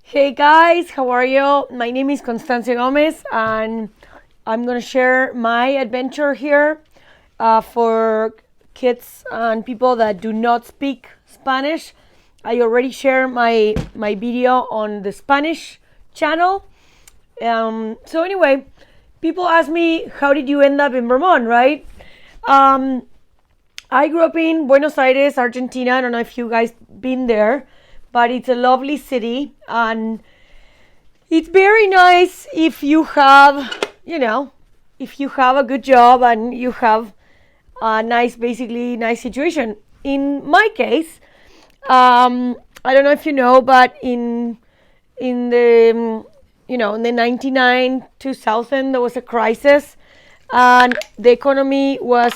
Hey guys, how are you? My name is Constancia Gomez, and I'm gonna share my adventure here for kids and people that do not speak Spanish. I already shared my video on the Spanish channel. So anyway, people ask me, how did you end up in Vermont, right? Um, I grew up in Buenos Aires, Argentina. I don't know if you guys been there, but it's a lovely city, and it's very nice if you have, if you have a good job and you have a basically nice situation. In my case, I don't know if you know, but in the in the 99 2000 there was a crisis, and the economy was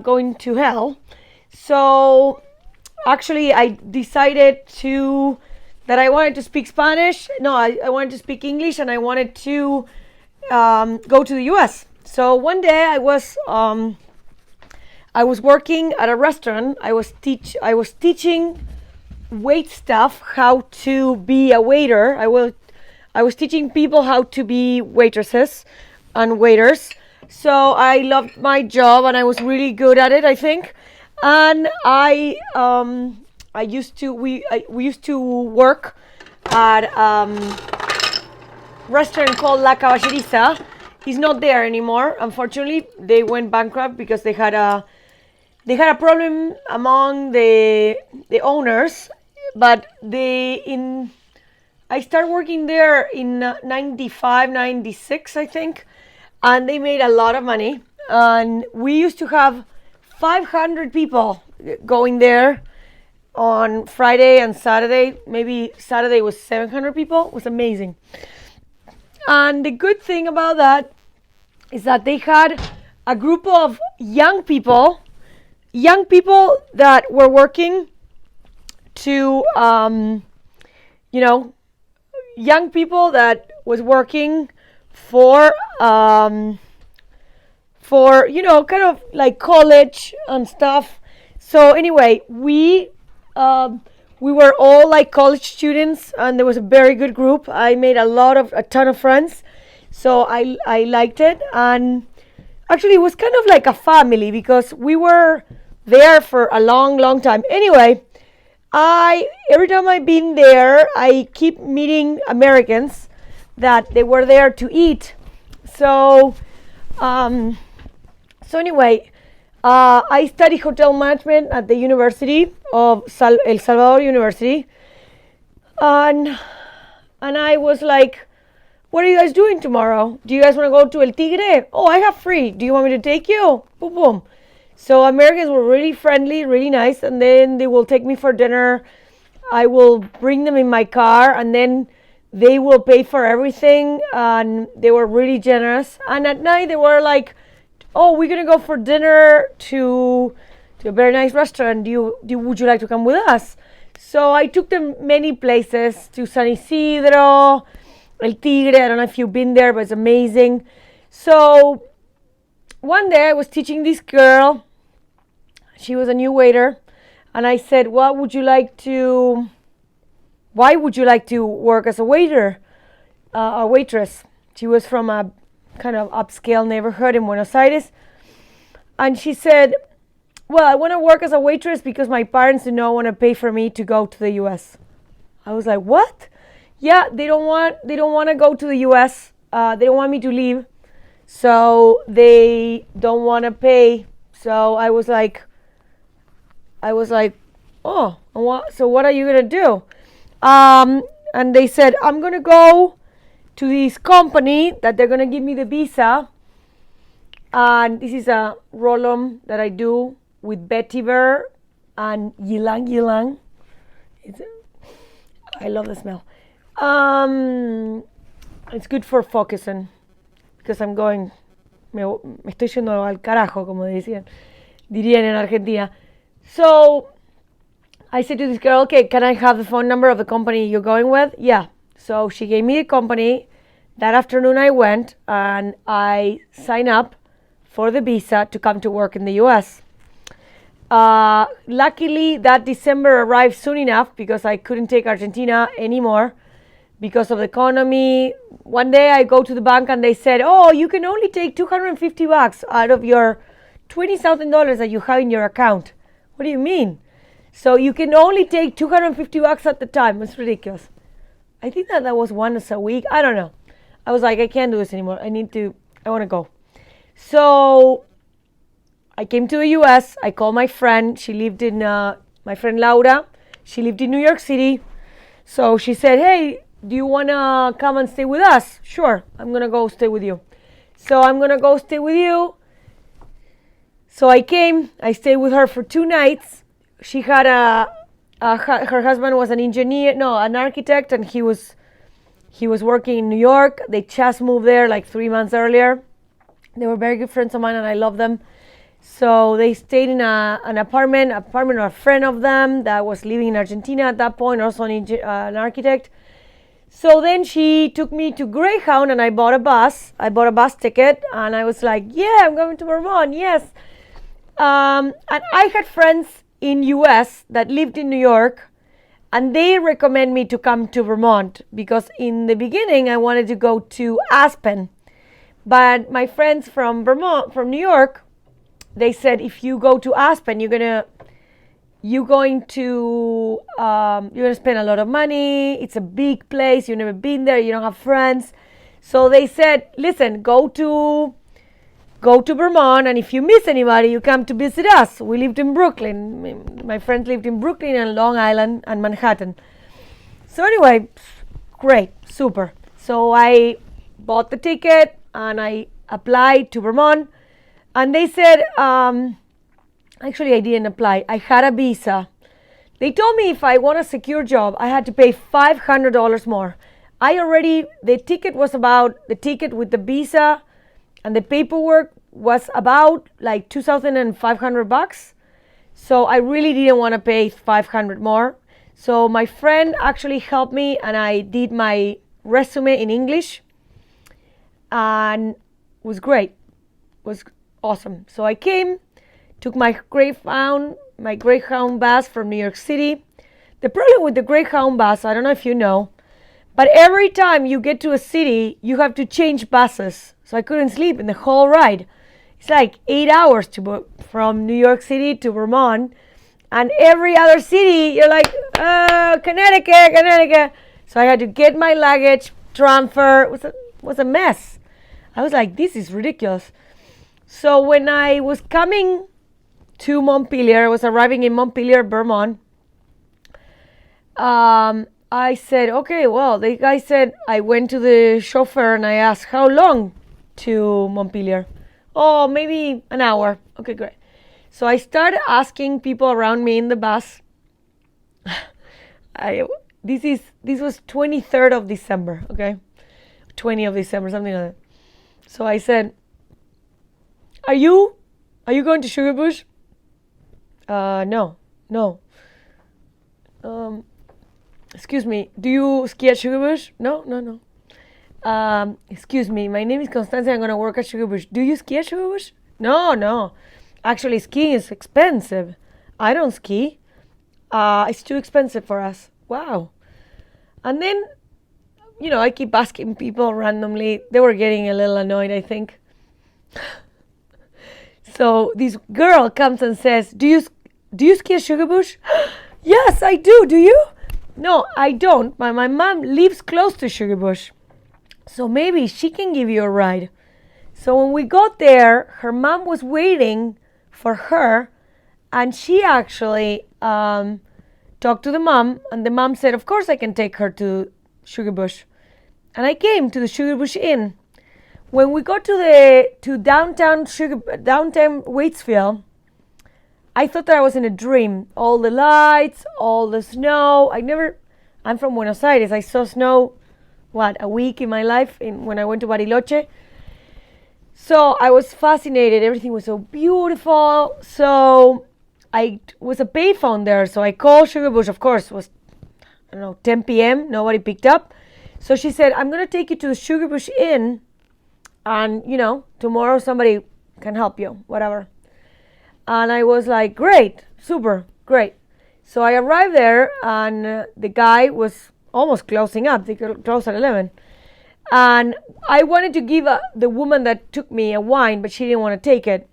going to hell. So actually, I decided to that I wanted to speak Spanish. No, I wanted to speak English, and I wanted to go to the U.S. So one day I was working at a restaurant. I was teaching wait staff how to be a waiter. I was teaching people how to be waitresses and waiters. So I loved my job, and I was really good at it, I think. And we used to work at restaurant called La Caballeriza. He's not there anymore. Unfortunately, they went bankrupt because they had a problem among the owners. But I started working there in 95, 96, I think, and they made a lot of money. And we used to have 500 people going there on Friday and Saturday. Maybe Saturday was 700 people. It was amazing. And the good thing about that is that they had a group of young people that were working to, young people that was working for kind of like college and stuff. So anyway, we were all like college students, and there was a very good group. I made a ton of friends, so I liked it. And actually, it was kind of like a family because we were there for a long time. Anyway, every time I've been there, I keep meeting Americans that they were there to eat. So anyway, I study hotel management at the University of El Salvador University, and I was like, "What are you guys doing tomorrow? Do you guys want to go to El Tigre? Oh, I have free. Do you want me to take you?" Boom, boom. So Americans were really friendly, really nice, and then they will take me for dinner. I will bring them in my car, and then they will pay for everything, and they were really generous. And at night, they were like, "Oh, we're gonna go for dinner to a very nice restaurant. Would you like to come with us?" So I took them many places, to San Isidro, El Tigre. I don't know if you've been there, but it's amazing. So one day I was teaching this girl. She was a new waiter, and I said, why would you like to work as a waiter, a waitress? She was from a kind of upscale neighborhood in Buenos Aires. And she said, well, I want to work as a waitress because my parents do not want to pay for me to go to the US. I was like, what? Yeah, they don't want to go to the US. They don't want me to leave. So they don't want to pay. So I was like, oh, so what are you going to do? And they said, I'm going to go to this company that they're going to give me the visa. And this is a roll-on that I do with vetiver and ylang ylang. I love the smell. It's good for focusing because I'm going, me estoy yendo al carajo, como dirían en Argentina. So I said to this girl, okay, can I have the phone number of the company you're going with? Yeah. So she gave me the company. That afternoon I went and I signed up for the visa to come to work in the US. Luckily, that December arrived soon enough because I couldn't take Argentina anymore. because of the economy. One day I go to the bank and they said, oh, you can only take $250 out of your $20,000 that you have in your account. What do you mean? So you can only take $250 at the time. It's ridiculous. I think that was once a week. I don't know. I was like, I can't do this anymore. I want to go. So I came to the US. I called my friend. She lived in, my friend Laura. She lived in New York City. So she said, hey, do you want to come and stay with us? Sure, I'm going to go stay with you. So I'm going to go stay with you. So I came. I stayed with her for 2 nights. She had her husband was an architect, and he was working in New York. They just moved there like 3 months earlier. They were very good friends of mine, and I love them. So they stayed in an apartment of a friend of them that was living in Argentina at that point, also an architect. So then she took me to Greyhound, and I bought a bus. I bought a bus ticket, and I was like, yeah, I'm going to Vermont, yes. And I had friends in US that lived in New York, and they recommend me to come to Vermont because in the beginning I wanted to go to Aspen. But my friends from New York, they said if you go to Aspen, you're gonna spend a lot of money. It's a big place. You've never been there. You don't have friends. So they said, listen, go to Vermont, and if you miss anybody, you come to visit us. We lived in Brooklyn. My friends lived in Brooklyn and Long Island and Manhattan. So anyway, great, super. So I bought the ticket and I applied to Vermont, and they said, actually I didn't apply. I had a visa. They told me if I want a secure job, I had to pay $500 more. The ticket with the visa and the paperwork was about like $2,500. So I really didn't want to pay $500 more. So my friend actually helped me, and I did my resume in English, and it was great. It was awesome. So I came, took my Greyhound bus from New York City. The problem with the Greyhound bus, I don't know if you know, but every time you get to a city, you have to change buses. So I couldn't sleep in the whole ride. It's like 8 hours from New York City to Vermont. And every other city, you're like, Connecticut. So I had to get my luggage, transfer. It was a mess. I was like, this is ridiculous. So when I was coming to Montpelier, I was arriving in Montpelier, Vermont. I said, okay, well, the guy said, I went to the chauffeur and I asked, how long to Montpelier? Oh, maybe an hour. Okay, great. So I started asking people around me in the bus. This was 23rd of December, okay? 20th of December, something like that. So I said, are you going to Sugarbush? No. Excuse me, do you ski at Sugarbush? No. Excuse me, my name is Constancia. I'm going to work at Sugarbush. Do you ski at Sugarbush? No. Actually, skiing is expensive. I don't ski. It's too expensive for us. Wow. And then, I keep asking people randomly. They were getting a little annoyed, I think. So this girl comes and says, do you ski at Sugarbush? Yes, I do. Do you? No, I don't. But my mom lives close to Sugarbush. So maybe she can give you a ride. So when we got there, her mom was waiting for her, and she actually talked to the mom, and the mom said, of course I can take her to Sugarbush. And I came to the Sugarbush Inn. When we got to downtown Waitsfield, I thought that I was in a dream. All the lights, all the snow. I'm from Buenos Aires. I saw snow, a week in my life when I went to Bariloche. So I was fascinated. Everything was so beautiful. So I was a payphone there. So I called Sugarbush. Of course, it was, 10 p.m. Nobody picked up. So she said, I'm going to take you to the Sugarbush Inn. And, tomorrow somebody can help you, whatever. And I was like, great, super, great. So I arrived there, and the guy was almost closing up. They close at 11. And I wanted to give the woman that took me a wine, but she didn't want to take it.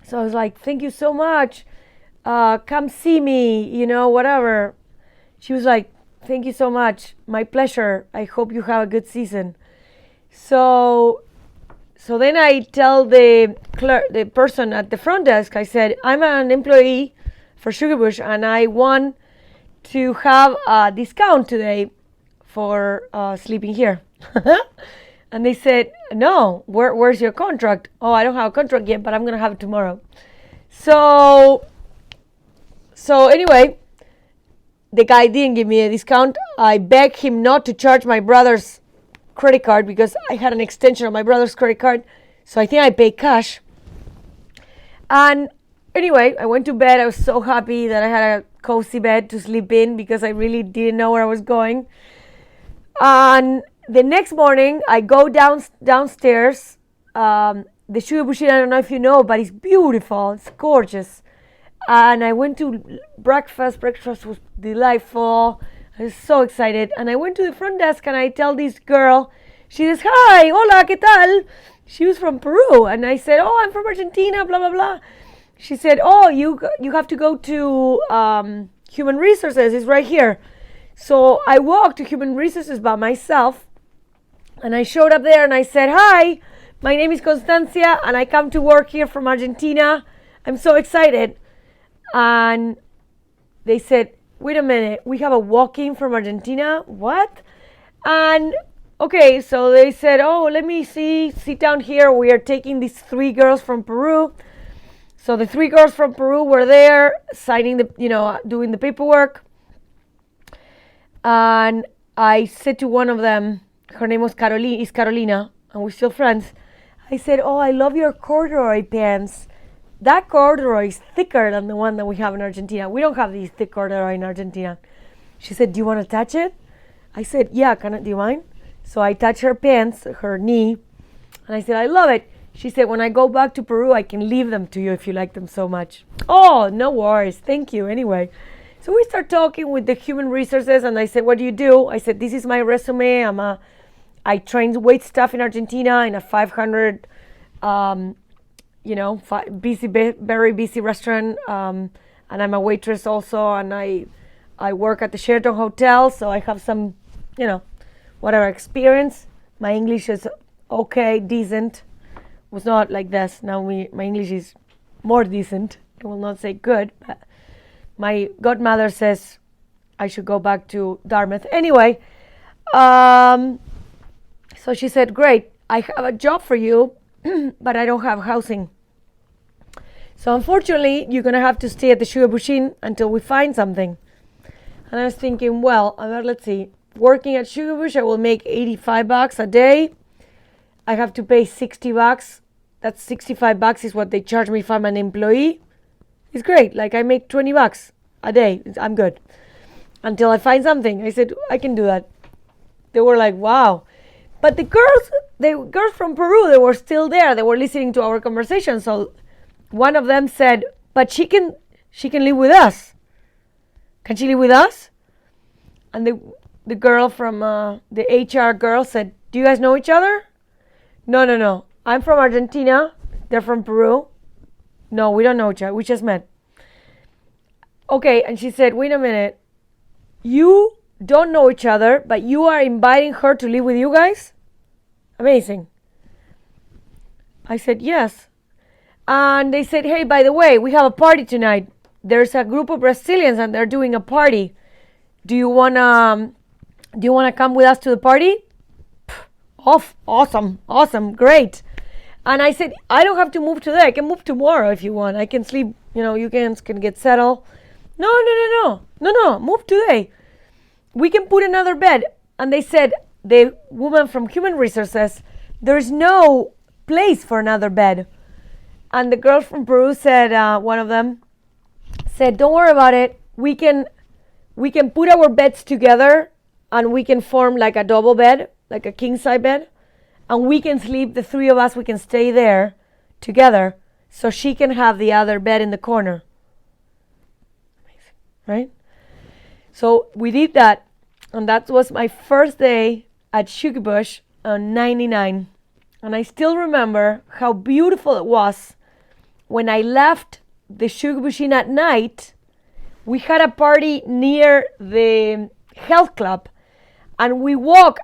So I was like, thank you so much. Come see me, whatever. She was like, thank you so much. My pleasure. I hope you have a good season. So then I tell the person at the front desk, I said, I'm an employee for Sugarbush and I want to have a discount today for sleeping here. And they said, no, where's your contract? Oh, I don't have a contract yet, but I'm going to have it tomorrow. So anyway, the guy didn't give me a discount. I begged him not to charge my brother's credit card because I had an extension of my brother's credit card. So I think I paid cash. And anyway, I went to bed. I was so happy that I had a cozy bed to sleep in because I really didn't know where I was going. And the next morning, I go downstairs. The Sugarbush, I don't know if you know, but it's beautiful. It's gorgeous. And I went to breakfast. Breakfast was delightful. I was so excited. And I went to the front desk and I tell this girl, she says, hi, hola, ¿qué tal? She was from Peru. And I said, oh, I'm from Argentina, blah, blah, blah. She said, oh, you have to go to Human Resources. It's right here. So I walked to Human Resources by myself. And I showed up there and I said, hi, my name is Constancia and I come to work here from Argentina. I'm so excited. And they said, wait a minute, we have a walk-in from Argentina? What? And okay, so they said, oh, let me sit down here. We are taking these 3 girls from Peru. So the 3 girls from Peru were there signing doing the paperwork. And I said to one of them, her name was Carolina, and we're still friends. I said, oh, I love your corduroy pants. That corduroy is thicker than the one that we have in Argentina. We don't have these thick corduroy in Argentina. She said, do you want to touch it? I said, yeah, do you mind? So I touched her pants, her knee, and I said, I love it. She said, when I go back to Peru, I can leave them to you if you like them so much. Oh, no worries. Thank you. Anyway. So we start talking with the Human Resources, and I said, what do you do? I said, this is my resume. I trained wait staff in Argentina in a 500, very busy restaurant. And I'm a waitress also, and I work at the Sheraton Hotel, so I have some, whatever experience. My English is okay, decent. It was not like this. Now my English is more decent. I will not say good, but my godmother says I should go back to Dartmouth. Anyway, so she said, great, I have a job for you, but I don't have housing. So unfortunately, you're going to have to stay at the Sugarbush Inn until we find something. And I was thinking, well, let's see. Working at Sugarbush, I will make $85 a day. I have to pay $60. That's $65 is what they charge me if I'm an employee. It's great. Like I make $20 a day. I'm good. Until I find something. I said, I can do that. They were like, wow. But the girls from Peru, they were still there. They were listening to our conversation. So one of them said, but she can live with us. Can she live with us? And the girl from the HR girl said, do you guys know each other? No. I'm from Argentina. They're from Peru. No, we don't know each other. We just met. Okay, and she said, wait a minute. You don't know each other, but you are inviting her to live with you guys? Amazing. I said, yes. And they said, hey, by the way, we have a party tonight. There's a group of Brazilians and they're doing a party. Do you wanna come with us to the party? Awesome, great. And I said, I don't have to move today. I can move tomorrow if you want. I can sleep, you can get settled. No, move today. We can put another bed. And they said, the woman from Human Resources, there's no place for another bed. And the girl from Peru said, one of them said, don't worry about it. We can put our beds together and we can form like a double bed, like a king size bed. And we can sleep, the 3 of us, we can stay there together so she can have the other bed in the corner. Amazing, right? So we did that. And that was my first day at Sugarbush on 99. And I still remember how beautiful it was when I left the Sugarbush Inn at night. We had a party near the health club, and we walked